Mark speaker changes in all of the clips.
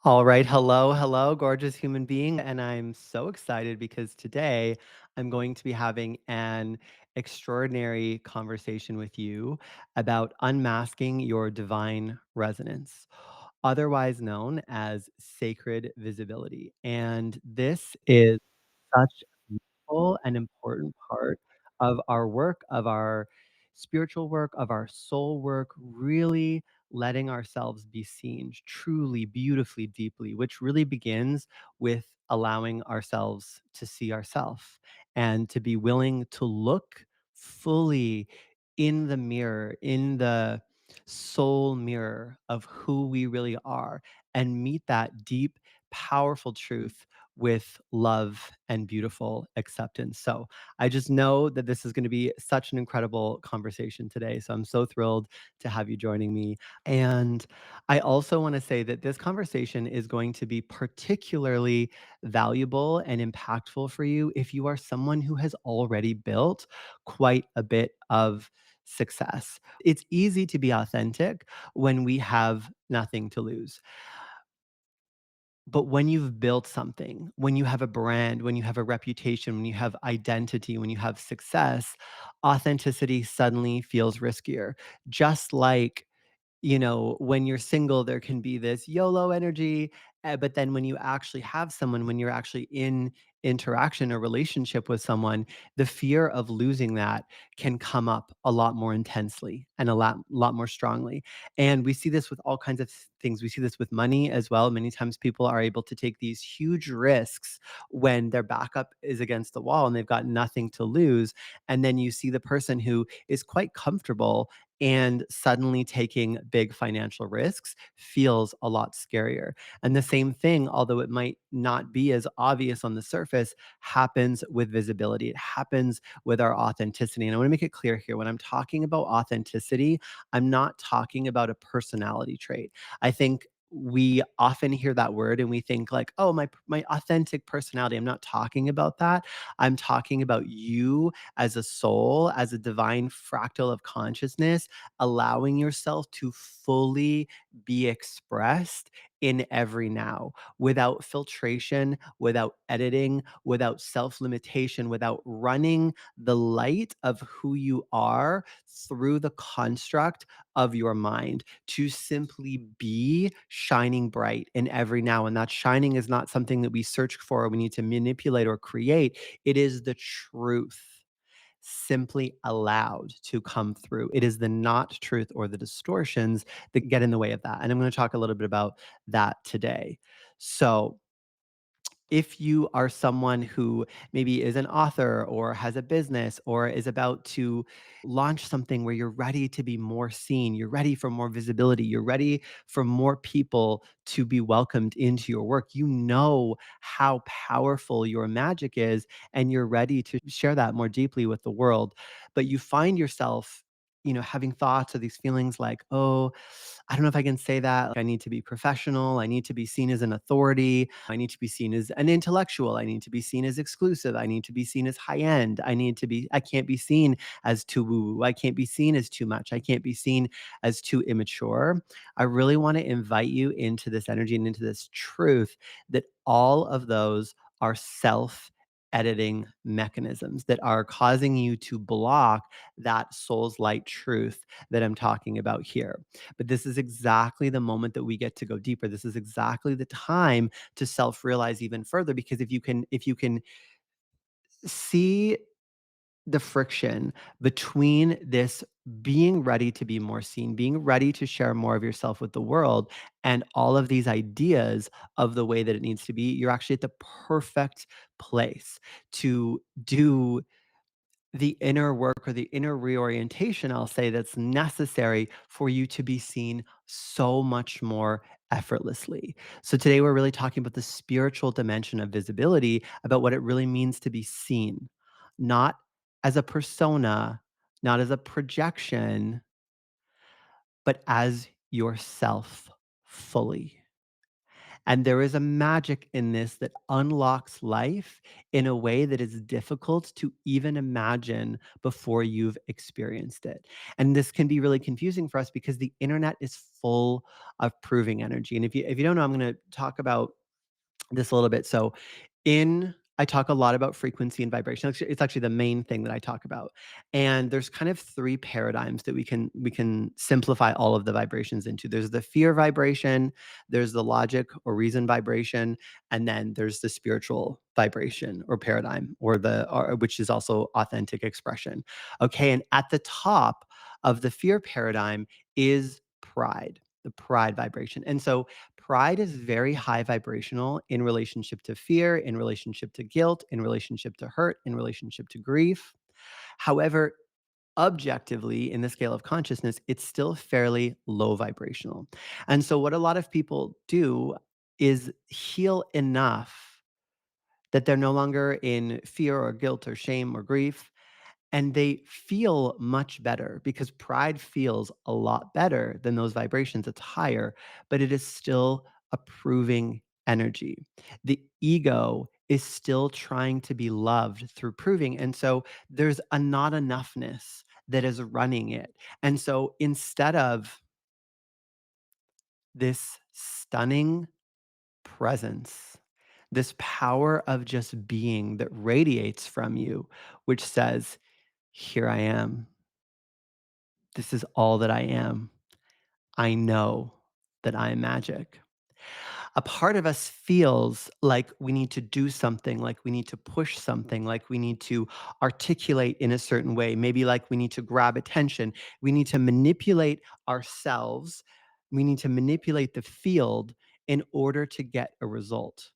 Speaker 1: All right. Hello, hello, gorgeous human being. And I'm so excited because today I'm going to be having an extraordinary conversation with you about unmasking your divine resonance, otherwise known as sacred visibility. And this is such a beautiful and important part of our work, of our spiritual work, of our soul work, really letting ourselves be seen truly, beautifully, deeply, which really begins with allowing ourselves to see ourselves and to be willing to look fully in the mirror, in the soul mirror of who we really are, and meet that deep, powerful truth with love and beautiful acceptance. So I just know that this is going to be such an incredible conversation today. So I'm so thrilled to have you joining me. And I also want to say that this conversation is going to be particularly valuable and impactful for you if you are someone who has already built quite a bit of success. It's easy to be authentic when we have nothing to lose. But when you've built something, when you have a brand, when you have a reputation, when you have identity, when you have success, authenticity suddenly feels riskier. Just like, when you're single, there can be this YOLO energy. But then when you actually have someone, when you're actually in interaction or relationship with someone, the fear of losing that can come up a lot more intensely and a lot more strongly. And we see this with all kinds of things. We see this with money as well. Many times people are able to take these huge risks when their backup is against the wall and they've got nothing to lose. And then you see the person who is quite comfortable and suddenly taking big financial risks feels a lot scarier. And the same thing, although it might not be as obvious on the surface, happens with visibility. It happens with our authenticity. And I want to make it clear here when I'm talking about authenticity, I'm not talking about a personality trait. I think we often hear that word and we think like, oh, my authentic personality. I'm not talking about that. I'm talking about you as a soul, as a divine fractal of consciousness, allowing yourself to fully be expressed in every now without filtration, without editing, without self limitation, without running the light of who you are through the construct of your mind to simply be shining bright in every now. And that shining is not something that we search for or we need to manipulate or create, it is the truth simply allowed to come through. It is the not truth or the distortions that get in the way of that. And I'm going to talk a little bit about that today. So, if you are someone who maybe is an author or has a business or is about to launch something where you're ready to be more seen, you're ready for more visibility, you're ready for more people to be welcomed into your work, you know how powerful your magic is, and you're ready to share that more deeply with the world. But you find yourself having thoughts or these feelings like, oh, I don't know if I can say that. Like, I need to be professional. I need to be seen as an authority. I need to be seen as an intellectual. I need to be seen as exclusive. I need to be seen as high end. I can't be seen as too woo woo. I can't be seen as too much. I can't be seen as too immature. I really want to invite you into this energy and into this truth that all of those are self editing mechanisms that are causing you to block that soul's light truth that I'm talking about here. But this is exactly the moment that we get to go deeper. This is exactly the time to self-realize even further, because if you can see the friction between this being ready to be more seen, being ready to share more of yourself with the world, and all of these ideas of the way that it needs to be, you're actually at the perfect place to do the inner work or the inner reorientation, I'll say, that's necessary for you to be seen so much more effortlessly. So today we're really talking about the spiritual dimension of visibility, about what it really means to be seen, not as a persona, not as a projection, but as yourself fully. And there is a magic in this that unlocks life in a way that is difficult to even imagine before you've experienced it. And this can be really confusing for us because the internet is full of proving energy. And if you don't know, I'm going to talk about this a little bit. So in I talk a lot about frequency and vibration. It's actually the main thing that I talk about. And there's kind of three paradigms that we can simplify all of the vibrations into. There's the fear vibration, there's the logic or reason vibration, and then there's the spiritual vibration or paradigm or which is also authentic expression. Okay, and at the top of the fear paradigm is pride, the pride vibration. And so pride is very high vibrational in relationship to fear, in relationship to guilt, in relationship to hurt, in relationship to grief. However, objectively, in the scale of consciousness, it's still fairly low vibrational. And so, what a lot of people do is heal enough that they're no longer in fear or guilt or shame or grief, and they feel much better because pride feels a lot better than those vibrations. It's higher, but it is still approving energy. The ego is still trying to be loved through proving. And so there's a not enoughness that is running it. And so instead of this stunning presence, this power of just being that radiates from you, which says, here I am. This is all that I am. I know that I am magic. A part of us feels like we need to do something, like we need to push something, like we need to articulate in a certain way, maybe like we need to grab attention. We need to manipulate ourselves. We need to manipulate the field in order to get a result.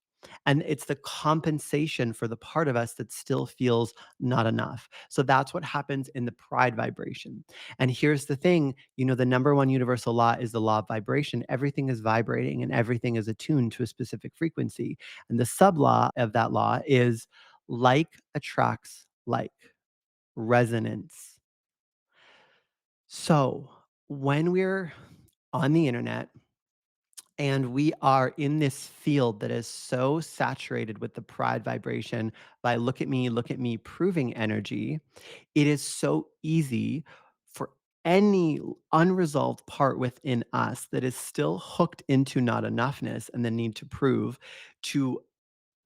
Speaker 1: And it's the compensation for the part of us that still feels not enough. So that's what happens in the pride vibration. And here's the thing, the number one universal law is the law of vibration. Everything is vibrating and everything is attuned to a specific frequency. And the sub law of that law is like attracts like, resonance. So when we're on the internet and we are in this field that is so saturated with the pride vibration by look at me proving energy, it is so easy for any unresolved part within us that is still hooked into not enoughness and the need to prove to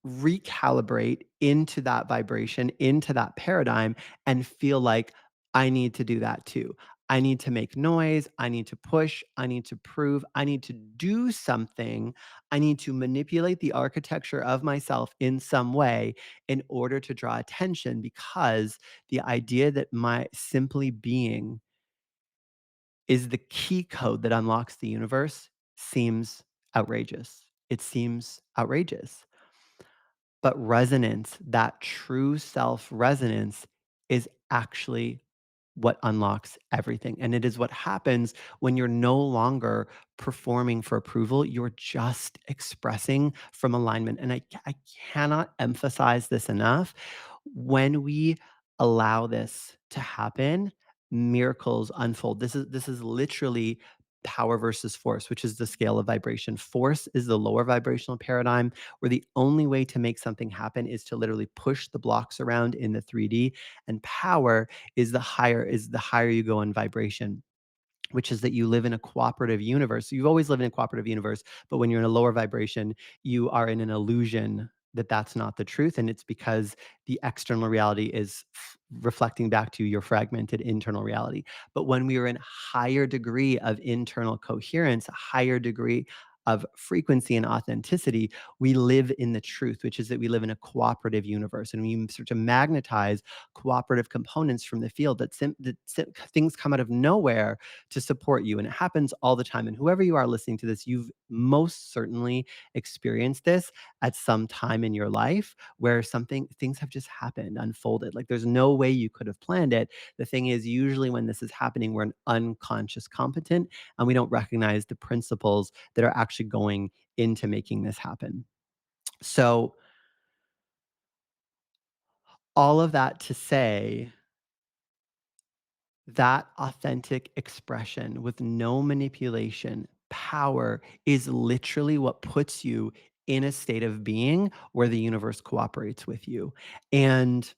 Speaker 1: recalibrate into that vibration, into that paradigm, and feel like I need to do that too. I need to make noise. I need to push. I need to prove. I need to do something. I need to manipulate the architecture of myself in some way in order to draw attention because the idea that my simply being is the key code that unlocks the universe seems outrageous. It seems outrageous. But resonance, that true self resonance, is actually what unlocks everything. And it is what happens when you're no longer performing for approval. You're just expressing from alignment. And I cannot emphasize this enough. When we allow this to happen, miracles unfold. This is literally power versus force, which is the scale of vibration. Force is the lower vibrational paradigm where the only way to make something happen is to literally push the blocks around in the 3D, and power is the higher you go in vibration, which is that you live in a cooperative universe. You've always lived in a cooperative universe, but when you're in a lower vibration, you are in an illusion that that's not the truth. And it's because the external reality is reflecting back to your fragmented internal reality. But when we are in higher degree of internal coherence, a higher degree of frequency and authenticity, we live in the truth, which is that we live in a cooperative universe. And we start to magnetize cooperative components from the field things come out of nowhere to support you. And it happens all the time. And whoever you are listening to this, you've most certainly experienced this at some time in your life where things have just happened, unfolded. Like there's no way you could have planned it. The thing is, usually when this is happening, we're an unconscious competent and we don't recognize the principles that are actually going into making this happen. So, all of that to say, that authentic expression with no manipulation Power is literally what puts you in a state of being where the universe cooperates with you. And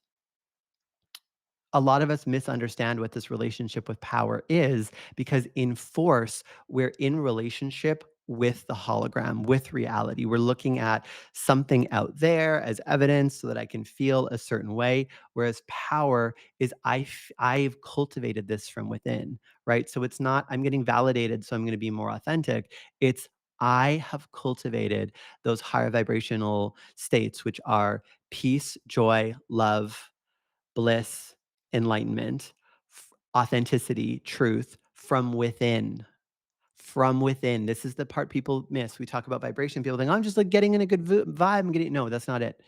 Speaker 1: a lot of us misunderstand what this relationship with power is because in force, we're in relationship with the hologram, with reality. We're looking at something out there as evidence so that I can feel a certain way. Whereas power is I've cultivated this from within, right? So it's not I'm getting validated, so I'm going to be more authentic. It's I have cultivated those higher vibrational states, which are peace, joy, love, bliss, enlightenment, authenticity, truth from within. From within. This is the part people miss. We talk about vibration. People think, I'm just like getting in a good vibe. I'm getting, no, that's not it.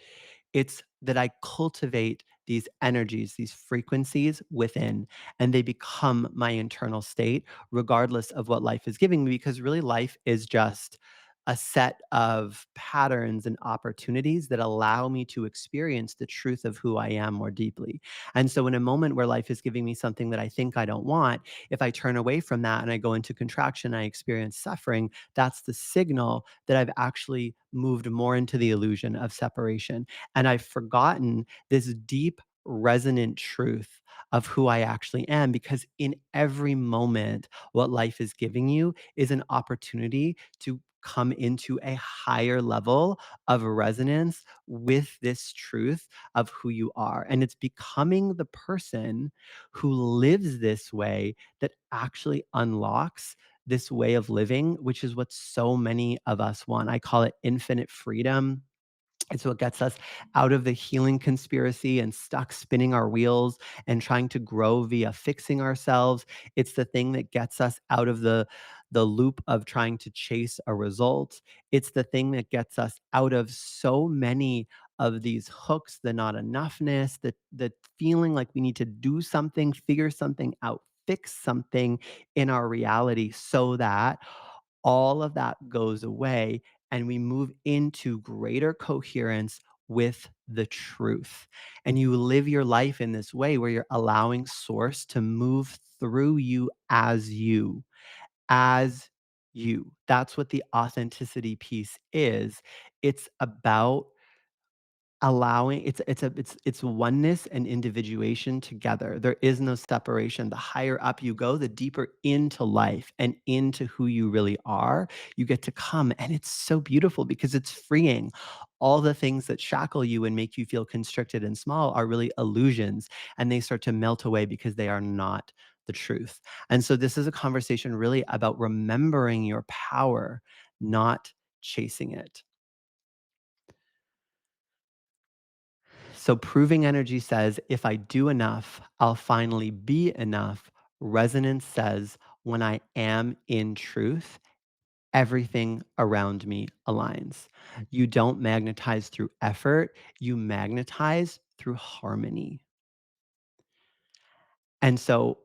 Speaker 1: It's that I cultivate these energies, these frequencies within, and they become my internal state, regardless of what life is giving me, because really life is just a set of patterns and opportunities that allow me to experience the truth of who I am more deeply. And so, in a moment where life is giving me something that I think I don't want, if I turn away from that and I go into contraction, I experience suffering, that's the signal that I've actually moved more into the illusion of separation. And I've forgotten this deep, resonant truth of who I actually am because in every moment, what life is giving you is an opportunity to come into a higher level of resonance with this truth of who you are. And it's becoming the person who lives this way that actually unlocks this way of living, which is what so many of us want. I call it infinite freedom. It's what gets us out of the healing conspiracy and stuck spinning our wheels and trying to grow via fixing ourselves. It's the thing that gets us out of the loop of trying to chase a result. It's the thing that gets us out of so many of these hooks, the not enoughness, the feeling like we need to do something, figure something out, fix something in our reality so that all of that goes away and we move into greater coherence with the truth. And you live your life in this way where you're allowing source to move through you as you, as you. That's what the authenticity piece is. It's about allowing it's oneness and individuation together. There is no separation. The higher up you go, the deeper into life and into who you really are, you get to come. And it's so beautiful because it's freeing. All the things that shackle you and make you feel constricted and small are really illusions, and they start to melt away because they are not the truth. And so this is a conversation really about remembering your power, not chasing it. So proving energy says, if I do enough, I'll finally be enough. Resonance says, when I am in truth, everything around me aligns. You don't magnetize through effort, you magnetize through harmony. And so,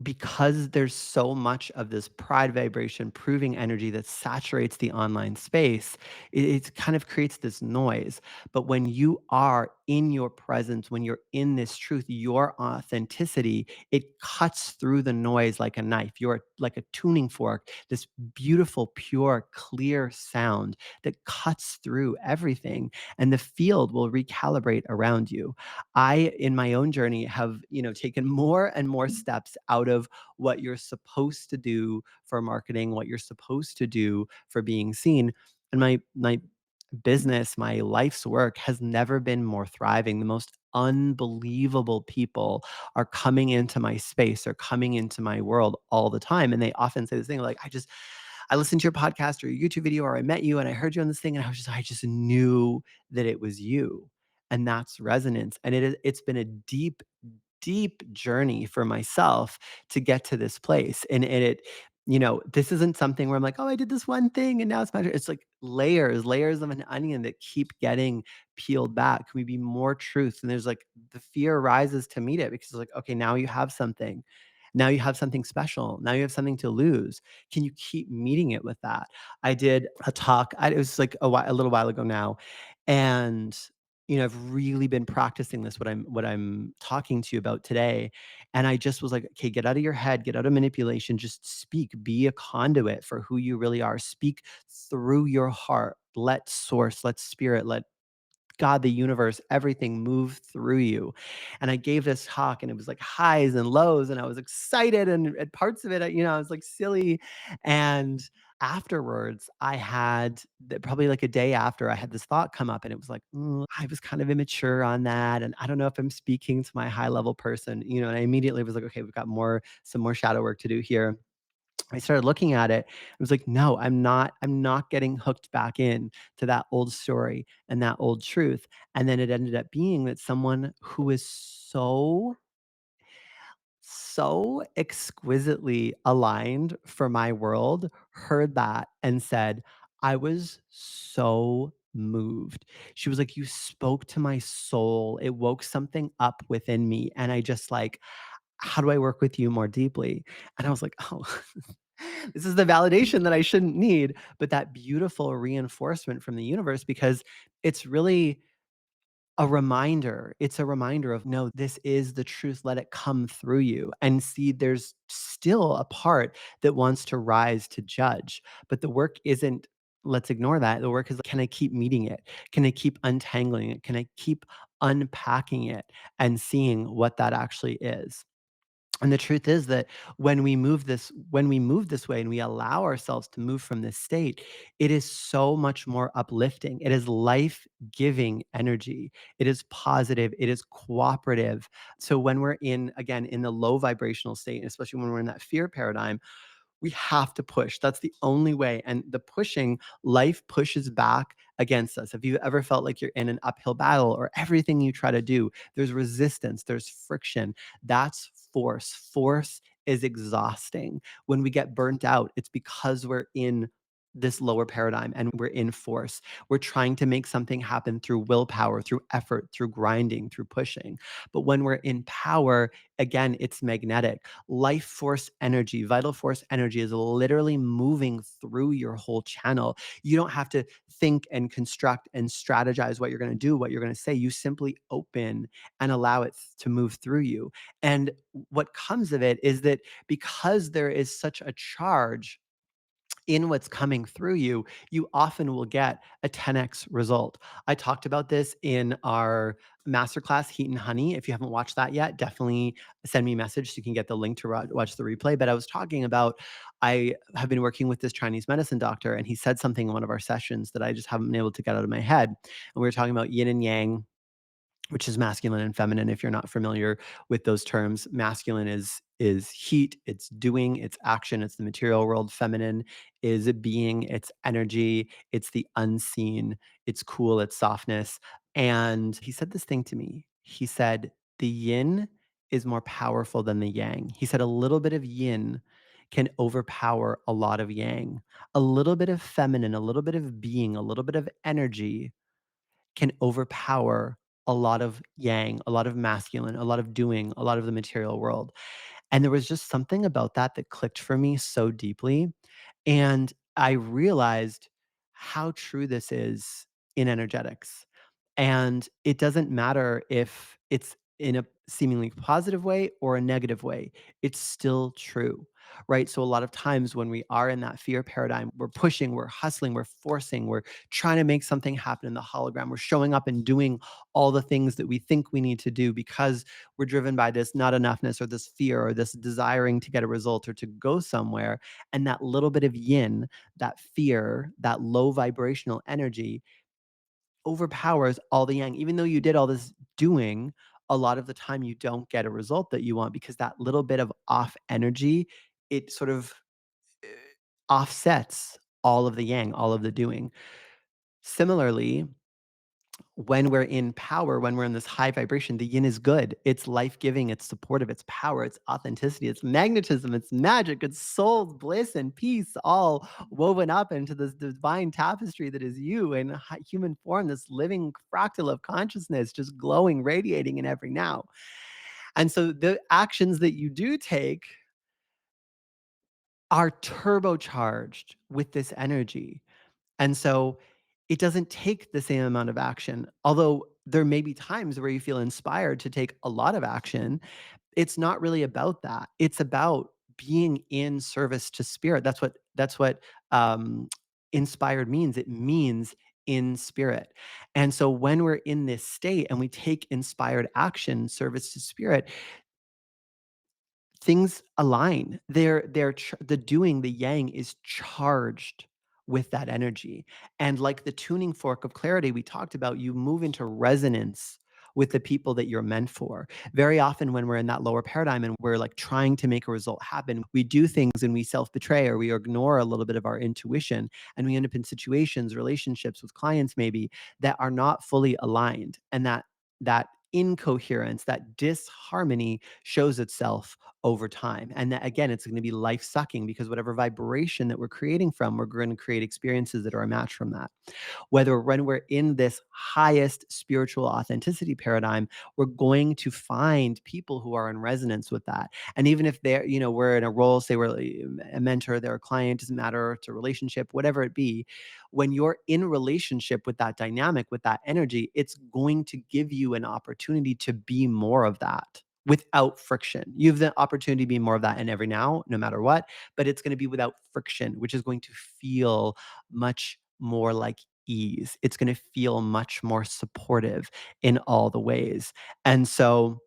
Speaker 1: because there's so much of this pride vibration proving energy that saturates the online space, it kind of creates this noise. But when you are in your presence, when you're in this truth, your authenticity, it cuts through the noise like a knife. You're like a tuning fork, this beautiful, pure, clear sound that cuts through everything, and the field will recalibrate around you. I, in my own journey, have, taken more and more steps out of what you're supposed to do for marketing, what you're supposed to do for being seen. And my business, my life's work has never been more thriving. The most unbelievable people are coming into my space or coming into my world all the time. And they often say this thing like, I listened to your podcast or your YouTube video, or I met you and I heard you on this thing. And I just knew that it was you. And that's resonance. And it's been a deep, deep journey for myself to get to this place. And this isn't something where I'm like, oh, I did this one thing and now it's my turn. It's like layers of an onion that keep getting peeled back. Can we be more truth? And there's like the fear rises to meet it because it's like, okay, now you have something. Now you have something special. Now you have something to lose. Can you keep meeting it with that? I did a talk. It was like a little while ago now, and I've really been practicing this, what I'm talking to you about today. And I just was like, okay, get out of your head, get out of manipulation, just speak, be a conduit for who you really are. Speak through your heart. Let source, let spirit, let God, the universe, everything move through you. And I gave this talk and it was like highs and lows and I was excited and at parts of it, I was like silly. And afterwards, I had probably like a day after I had this thought come up and it was like, I was kind of immature on that. And I don't know if I'm speaking to my high level person, and I immediately was like, okay, we've got some more shadow work to do here. I started looking at it. I was like, "No, I'm not getting hooked back in to that old story and that old truth." And then it ended up being that someone who is so exquisitely aligned for my world heard that and said, "I was so moved." She was like, "You spoke to my soul. It woke something up within me." And I just like, "How do I work with you more deeply?" And I was like, "Oh, this is the validation that I shouldn't need, but that beautiful reinforcement from the universe because it's really a reminder. It's a reminder of no, this is the truth. Let it come through you. And see, there's still a part that wants to rise to judge, but the work isn't, let's ignore that. The work is, can I keep meeting it? Can I keep untangling it? Can I keep unpacking it and seeing what that actually is? And the truth is that when we move this way and we allow ourselves to move from this state, it is so much more uplifting. It is life-giving energy. It is positive, it is cooperative. So when we're in the low vibrational state, especially when we're in that fear paradigm, we have to push. That's the only way. And the pushing, life pushes back against us. Have you ever felt like you're in an uphill battle or everything you try to do, there's resistance, there's friction? That's force. Force is exhausting. When we get burnt out, it's because we're in this lower paradigm and we're in force. We're trying to make something happen through willpower, through effort, through grinding, through pushing. But when we're in power, again, it's magnetic. Life force energy, vital force energy is literally moving through your whole channel. You don't have to think and construct and strategize what you're going to do, what you're going to say. You simply open and allow it to move through you. And what comes of it is that because there is such a charge in what's coming through you, you often will get a 10x result. I talked about this in our masterclass, Heat and Honey. If you haven't watched that yet, definitely send me a message so you can get the link to watch the replay. But I was talking about, I have been working with this Chinese medicine doctor, and he said something in one of our sessions that I just haven't been able to get out of my head. And we were talking about yin and yang, which is masculine and feminine. If you're not familiar with those terms, masculine is heat, it's doing, it's action, it's the material world. Feminine is being, it's energy, it's the unseen, it's cool, it's softness. And he said this thing to me. He said, the yin is more powerful than the yang. He said, a little bit of yin can overpower a lot of yang. A little bit of feminine, a little bit of being, a little bit of energy can overpower a lot of yang, a lot of masculine, a lot of doing, a lot of the material world. And there was just something about that that clicked for me so deeply. And I realized how true this is in energetics. And it doesn't matter if it's in a seemingly positive way or a negative way, it's still true, right? So, a lot of times when we are in that fear paradigm, we're pushing, we're hustling, we're forcing, we're trying to make something happen in the hologram, we're showing up and doing all the things that we think we need to do because we're driven by this not enoughness or this fear or this desiring to get a result or to go somewhere. And that little bit of yin, that fear, that low vibrational energy overpowers all the yang. Even though you did all this doing, a lot of the time you don't get a result that you want because that little bit of off energy, it sort of eh, offsets all of the yang, all of the doing. Similarly, when we're in power, when we're in this high vibration, the yin is good. It's life giving, it's supportive, it's power, it's authenticity, it's magnetism, it's magic, it's soul, bliss, and peace, all woven up into this divine tapestry that is you in human form, this living fractal of consciousness, just glowing, radiating in every now. And so the actions that you do take are turbocharged with this energy. And so it doesn't take the same amount of action. Although there may be times where you feel inspired to take a lot of action, it's not really about that. It's about being in service to spirit. That's what inspired means. It means in spirit. And so when we're in this state and we take inspired action, service to spirit, things align. The doing, the yang is charged with that energy. And like the tuning fork of clarity we talked about, you move into resonance with the people that you're meant for. Very often when we're in that lower paradigm and we're like trying to make a result happen, we do things and we self-betray or we ignore a little bit of our intuition, and we end up in situations, relationships with clients maybe, that are not fully aligned, and that incoherence, that disharmony shows itself over time. And that, again, it's going to be life sucking because whatever vibration that we're creating from, we're going to create experiences that are a match from that. Whether when we're in this highest spiritual authenticity paradigm, we're going to find people who are in resonance with that. And even if they're, we're in a role, say we're a mentor, they're a client, doesn't matter, it's a relationship, whatever it be, when you're in relationship with that dynamic, with that energy, it's going to give you an opportunity to be more of that without friction. You have the opportunity to be more of that in every now, no matter what, but it's going to be without friction, which is going to feel much more like ease. It's going to feel much more supportive in all the ways. And so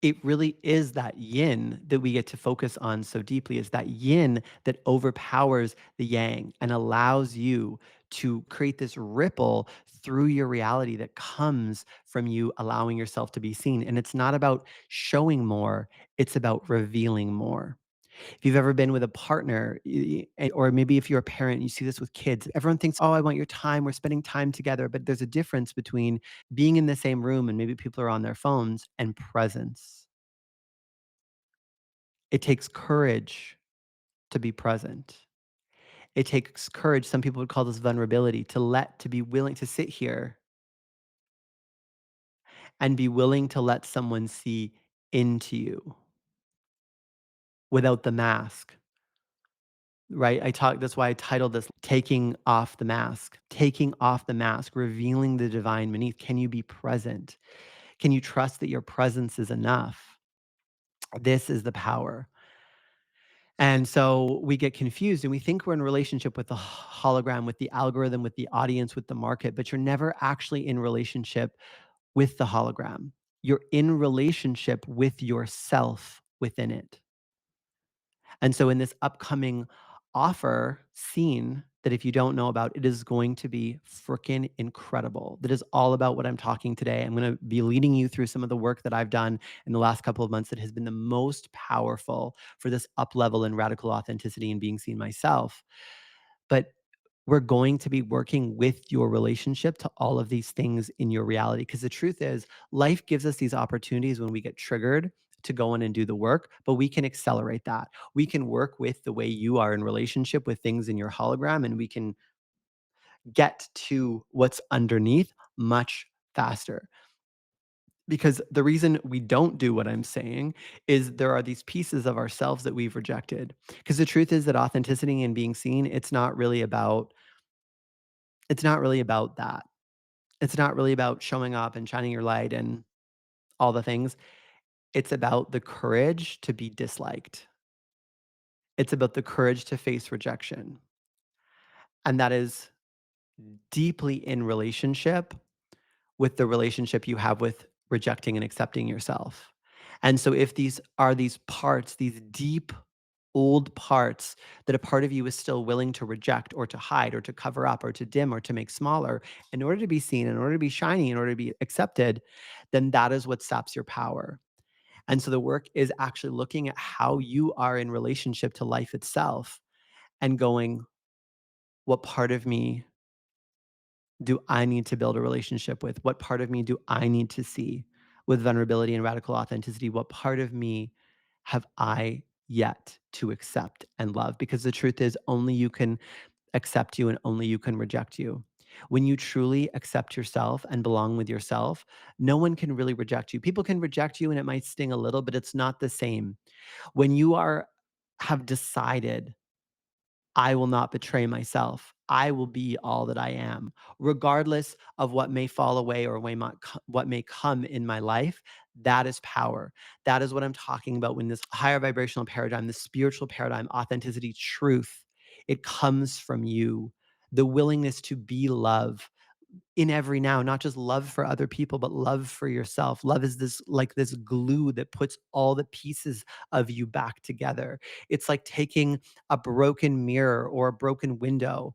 Speaker 1: it really is that yin that we get to focus on so deeply, is that yin that overpowers the yang and allows you to create this ripple through your reality that comes from you allowing yourself to be seen. And it's not about showing more, it's about revealing more. If you've ever been with a partner, or maybe if you're a parent, you see this with kids, everyone thinks, oh, I want your time. We're spending time together. But there's a difference between being in the same room and maybe people are on their phones and presence. It takes courage to be present. It takes courage. Some people would call this vulnerability, to be willing to sit here and be willing to let someone see into you without the mask. Right? That's why I titled this Taking off the mask, revealing the divine beneath. Can you be present? Can you trust that your presence is enough? This is the power. And so we get confused and we think we're in a relationship with the hologram, with the algorithm, with the audience, with the market, but you're never actually in relationship with the hologram. You're in relationship with yourself within it. And so in this upcoming offer scene that if you don't know about, it is going to be freaking incredible. That is all about what I'm talking today. I'm going to be leading you through some of the work that I've done in the last couple of months that has been the most powerful for this up level and radical authenticity and being seen myself. But we're going to be working with your relationship to all of these things in your reality. Because the truth is, life gives us these opportunities when we get triggered to go in and do the work, but we can accelerate that. We can work with the way you are in relationship with things in your hologram, and we can get to what's underneath much faster. Because the reason we don't do what I'm saying is there are these pieces of ourselves that we've rejected. Because the truth is that authenticity and being seen, it's not really about that. It's not really about showing up and shining your light and all the things. It's about the courage to be disliked. It's about the courage to face rejection. And that is deeply in relationship with the relationship you have with rejecting and accepting yourself. And so if these are these parts, these deep old parts that a part of you is still willing to reject or to hide or to cover up or to dim or to make smaller in order to be seen, in order to be shiny, in order to be accepted, then that is what saps your power. And so the work is actually looking at how you are in relationship to life itself and going, what part of me do I need to build a relationship with? What part of me do I need to see with vulnerability and radical authenticity? What part of me have I yet to accept and love? Because the truth is, only you can accept you and only you can reject you. When you truly accept yourself and belong with yourself, no one can really reject you. People can reject you and it might sting a little, but it's not the same. When you have decided, I will not betray myself. I will be all that I am, regardless of what may fall away or what may come in my life. That is power. That is what I'm talking about when this higher vibrational paradigm, the spiritual paradigm, authenticity, truth, it comes from you. The willingness to be love in every now, not just love for other people, but love for yourself. Love is this like this glue that puts all the pieces of you back together. It's like taking a broken mirror or a broken window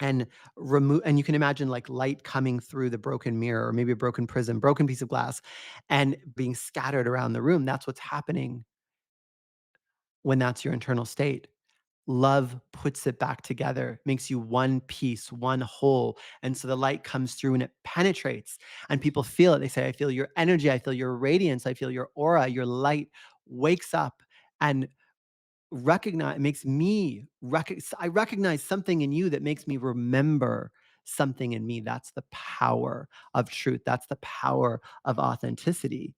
Speaker 1: and remove, and you can imagine like light coming through the broken mirror or maybe a broken prism, broken piece of glass, and being scattered around the room. That's what's happening when that's your internal state. Love puts it back together, makes you one piece, one whole. And so the light comes through and it penetrates, and people feel it. They say, I feel your energy. I feel your radiance. I feel your aura. Your light wakes up and makes me, I recognize something in you that makes me remember something in me. That's the power of truth. That's the power of authenticity.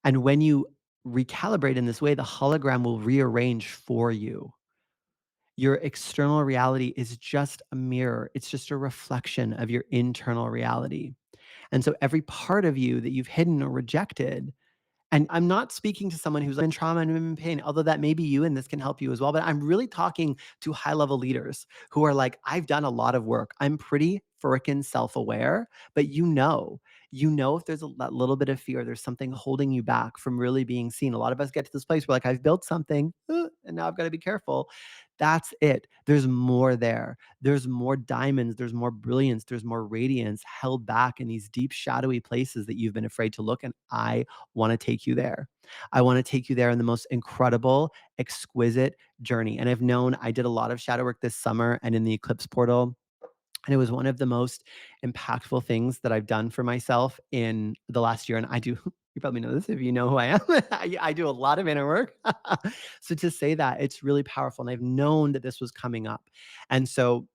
Speaker 1: And when you recalibrate in this way, the hologram will rearrange for you. Your external reality is just a mirror. It's just a reflection of your internal reality. And so every part of you that you've hidden or rejected, and I'm not speaking to someone who's in trauma and in pain, although that may be you and this can help you as well. But I'm really talking to high level leaders who are like, I've done a lot of work. I'm pretty freaking self aware, but if there's that little bit of fear, there's something holding you back from really being seen. A lot of us get to this place where, like, I've built something and now I've got to be careful. That's it. There's more there. There's more diamonds. There's more brilliance. There's more radiance held back in these deep, shadowy places that you've been afraid to look. And I want to take you there. I want to take you there in the most incredible, exquisite journey. And I did a lot of shadow work this summer and in the eclipse portal. And it was one of the most impactful things that I've done for myself in the last year. And I do, you probably know this if you know who I am. I do a lot of inner work. So to say that, it's really powerful. And I've known that this was coming up. And so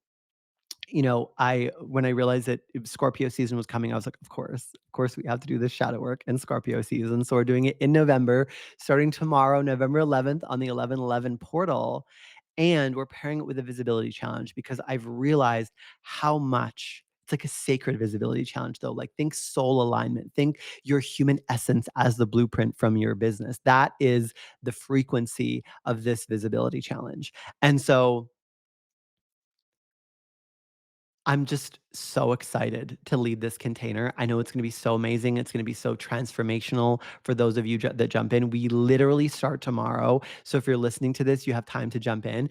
Speaker 1: I when I realized that Scorpio season was coming, I was like, of course, we have to do this shadow work in Scorpio season. So we're doing it in November, starting tomorrow, November 11th, on the 1111 portal, and we're pairing it with a visibility challenge because I've realized how much. It's like a sacred visibility challenge, though. Like, think soul alignment, think your human essence as the blueprint from your business. That is the frequency of this visibility challenge. And so I'm just so excited to lead this container. I know it's going to be so amazing. It's going to be so transformational for those of you that jump in. We literally start tomorrow. So if you're listening to this, you have time to jump in.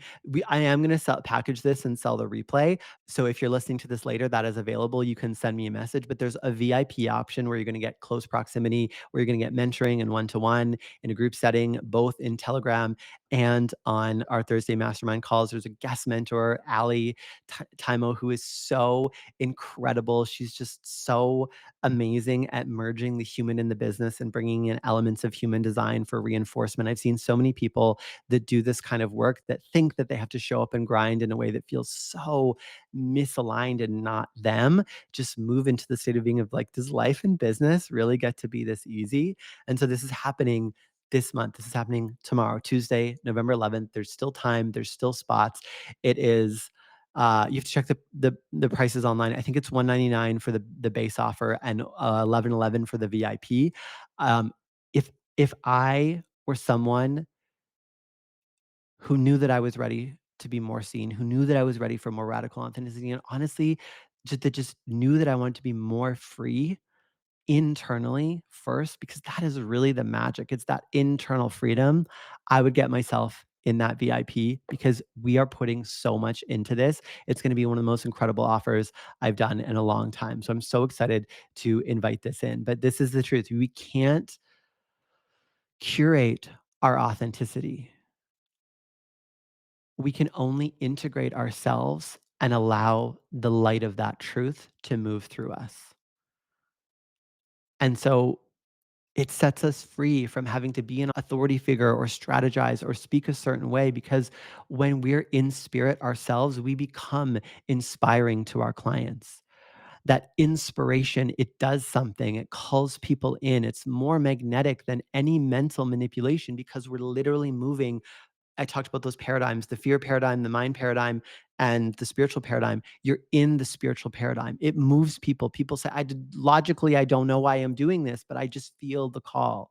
Speaker 1: I am going to package this and sell the replay. So if you're listening to this later, that is available. You can send me a message, but there's a VIP option where you're going to get close proximity, where you're going to get mentoring and one-to-one in a group setting, both in Telegram and on our Thursday mastermind calls. There's a guest mentor, Allie Timo, who is so incredible. She's just so amazing at merging the human in the business and bringing in elements of human design for reinforcement. I've seen so many people that do this kind of work that think that they have to show up and grind in a way that feels so misaligned and not them. Just move into the state of being of like, does life and business really get to be this easy? And so this is happening this month. This is happening tomorrow, Tuesday, November 11th. There's still time. There's still spots. It is you have to check the prices online. I think it's 199 for the base offer and 1111 for the VIP. Um, if I were someone who knew that I was ready to be more seen, who knew that I was ready for more radical authenticity, and honestly, just knew that I wanted to be more free internally first, because that is really the magic. It's that internal freedom. I would get myself in that VIP because we are putting so much into this. It's going to be one of the most incredible offers I've done in a long time. So I'm so excited to invite this in. But this is the truth. We can't curate our authenticity. We can only integrate ourselves and allow the light of that truth to move through us. And so it sets us free from having to be an authority figure or strategize or speak a certain way, because when we're in spirit ourselves, we become inspiring to our clients. That inspiration, it does something, it calls people in. It's more magnetic than any mental manipulation because we're literally moving. I talked about those paradigms, the fear paradigm, the mind paradigm, and the spiritual paradigm, you're in the spiritual paradigm. It moves people. People say, logically, I don't know why I'm doing this, but I just feel the call.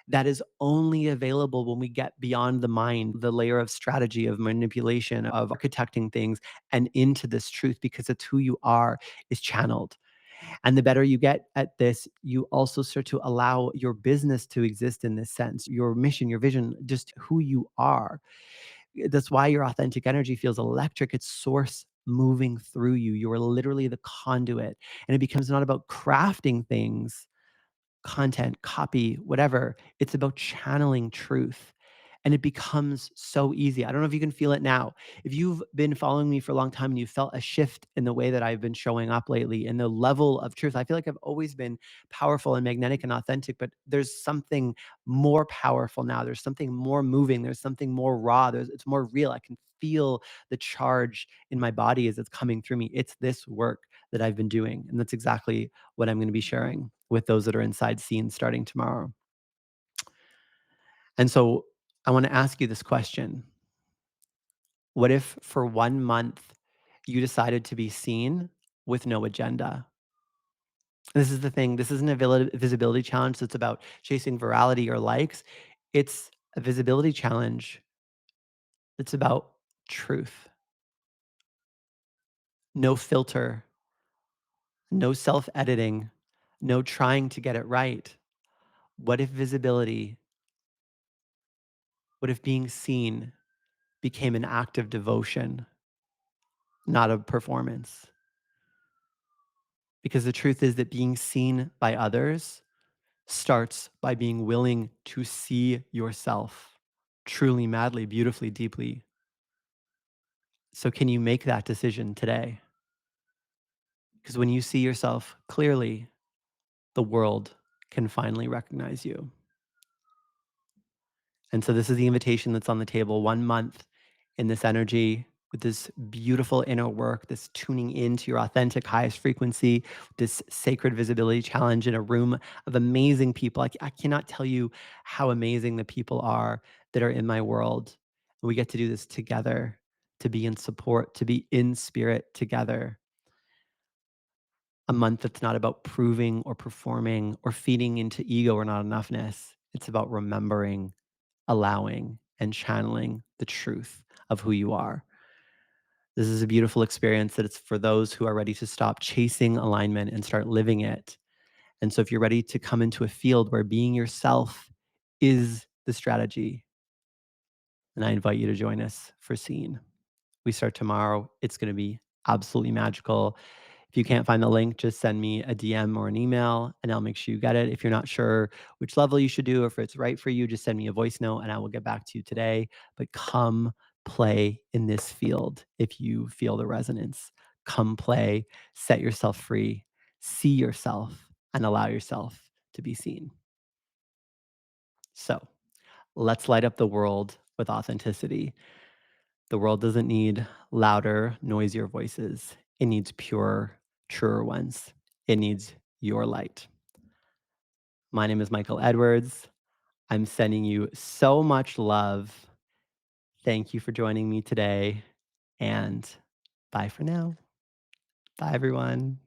Speaker 1: That is only available when we get beyond the mind, the layer of strategy, of manipulation, of architecting things, and into this truth, because it's who you are is channeled. And the better you get at this, you also start to allow your business to exist in this sense, your mission, your vision, just who you are. That's why your authentic energy feels electric. It's source moving through you. You are literally the conduit. And it becomes not about crafting things, content, copy, whatever. It's about channeling truth. And it becomes so easy. I don't know if you can feel it now. If you've been following me for a long time and you felt a shift in the way that I've been showing up lately, in the level of truth, I feel like I've always been powerful and magnetic and authentic, but there's something more powerful now. There's something more moving. There's something more raw. It's more real. I can feel the charge in my body as it's coming through me. It's this work that I've been doing. And that's exactly what I'm going to be sharing with those that are inside scenes starting tomorrow. And so I want to ask you this question. What if for 1 month you decided to be seen with no agenda? This is the thing. This isn't a visibility challenge that's about chasing virality or likes. It's a visibility challenge that's about truth. No filter, no self editing, no trying to get it right. What if visibility, what if being seen became an act of devotion, not a performance? Because the truth is that being seen by others starts by being willing to see yourself truly, madly, beautifully, deeply. So, can you make that decision today? Because when you see yourself clearly, the world can finally recognize you. And so this is the invitation that's on the table. 1 month in this energy with this beautiful inner work, this tuning into your authentic highest frequency, this sacred visibility challenge in a room of amazing people. I cannot tell you how amazing the people are that are in my world. We get to do this together, to be in support, to be in spirit together. A month that's not about proving or performing or feeding into ego or not enoughness. It's about remembering, allowing, and channeling the truth of who you are. This is a beautiful experience that it's for those who are ready to stop chasing alignment and start living it. And so if you're ready to come into a field where being yourself is the strategy, then I invite you to join us for Scene. We start tomorrow. It's going to be absolutely magical. If you can't find the link, just send me a DM or an email and I'll make sure you get it. If you're not sure which level you should do, or if it's right for you, just send me a voice note and I will get back to you today. But come play in this field if you feel the resonance. Come play, set yourself free, see yourself, and allow yourself to be seen. So let's light up the world with authenticity. The world doesn't need louder, noisier voices. It needs purer, truer ones. It needs your light. My name is Michael Edwards. I'm sending you so much love. Thank you for joining me today. And bye for now. Bye, everyone.